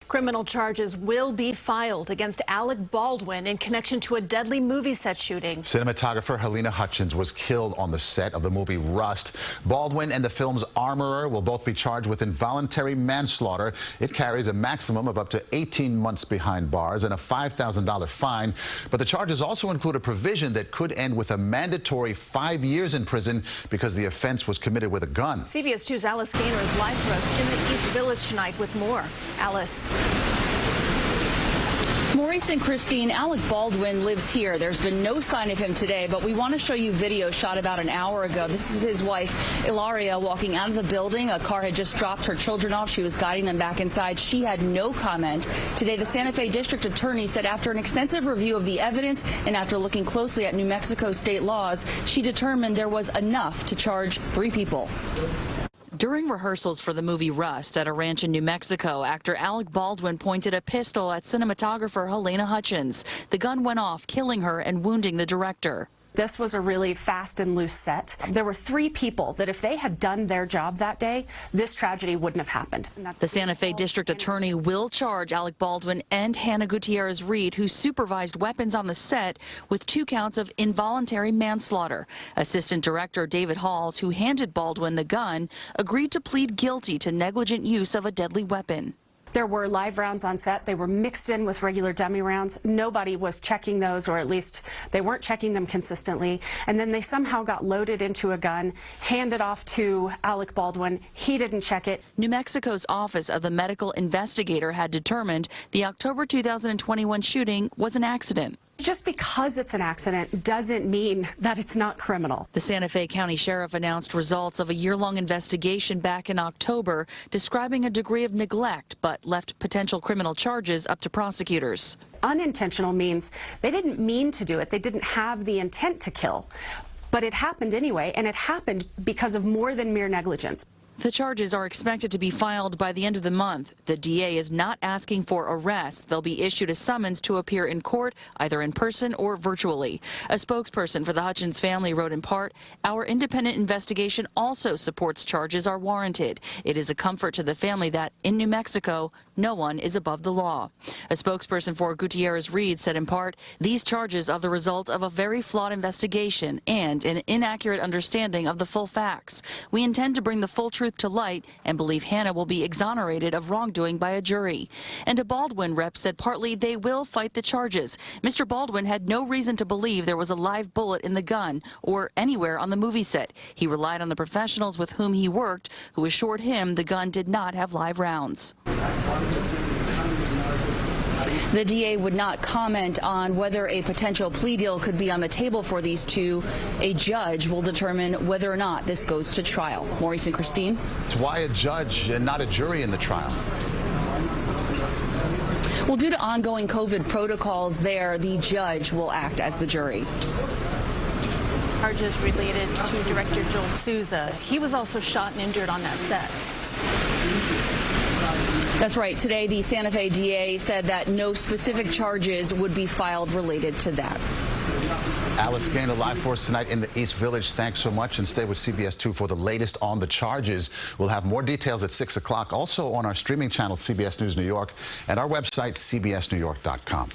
Criminal charges will be filed against Alec Baldwin in connection to a deadly movie set shooting. Cinematographer Halyna Hutchins was killed on the set of the movie Rust. Baldwin and the film's armorer will both be charged with involuntary manslaughter. It carries a maximum of up to 18 months behind bars and a $5,000 fine. But the charges also include a provision that could end with a mandatory 5 years in prison because the offense was committed with a gun. CBS 2's Alice Gaynor is live for us in the East Village tonight with more. Alice. Maurice and Christine, Alec Baldwin lives here. There's been no sign of him today, but we want to show you video shot about an hour ago. This is his wife, Ilaria, walking out of the building. A car had just dropped her children off. She was guiding them back inside. She had no comment. Today, the Santa Fe District Attorney said after an extensive review of the evidence and after looking closely at New Mexico state laws, she determined there was enough to charge 3 people. During rehearsals for the movie Rust at a ranch in New Mexico, actor Alec Baldwin pointed a pistol at cinematographer Halyna Hutchins. The gun went off, killing her and wounding the director. This was a really fast and loose set. There were 3 people that if they had done their job that day, this tragedy wouldn't have happened. The Santa Fe District Attorney will charge Alec Baldwin and Hannah Gutierrez-Reed, who supervised weapons on the set, with 2 counts of involuntary manslaughter. Assistant Director David Halls, who handed Baldwin the gun, agreed to plead guilty to negligent use of a deadly weapon. There were live rounds on set. They were mixed in with regular dummy rounds. Nobody was checking those, or at least they weren't checking them consistently. And then they somehow got loaded into a gun, handed off to Alec Baldwin. He didn't check it. New Mexico's Office of the Medical Investigator had determined the October 2021 shooting was an accident. Just because it's an accident doesn't mean that it's not criminal. The Santa Fe County Sheriff announced results of a year-long investigation back in October, describing a degree of neglect, but left potential criminal charges up to prosecutors. Unintentional means they didn't mean to do it. They didn't have the intent to kill. But it happened anyway, and it happened because of more than mere negligence. The charges are expected to be filed by the end of the month. The DA is not asking for arrests. They'll be issued a summons to appear in court, either in person or virtually. A spokesperson for the Hutchins family wrote in part, "Our independent investigation also supports charges are warranted. It is a comfort to the family that, in New Mexico, no one is above the law." A spokesperson for Gutierrez-Reed said in part, "These charges are the result of a very flawed investigation and an inaccurate understanding of the full facts. We intend to bring the full truth to light and believe Hannah will be exonerated of wrongdoing by a jury." And a Baldwin rep said partly they will fight the charges. Mr. Baldwin had no reason to believe there was a live bullet in the gun or anywhere on the movie set. He relied on the professionals with whom he worked, who assured him the gun did not have live rounds. The DA would not comment on whether a potential plea deal could be on the table for these 2. A judge will determine whether or not this goes to trial. Maurice and Christine. Why a judge and not a jury in the trial? Well, due to ongoing COVID protocols there, the judge will act as the jury. Charges related to director Joel Souza. He was also shot and injured on that set. That's right. Today, the Santa Fe DA said that no specific charges would be filed related to that. Alice Gaynor live for us tonight in the East Village. Thanks so much, and stay with CBS 2 for the latest on the charges. We'll have more details at 6 o'clock, also on our streaming channel, CBS News New York, and our website, cbsnewyork.com.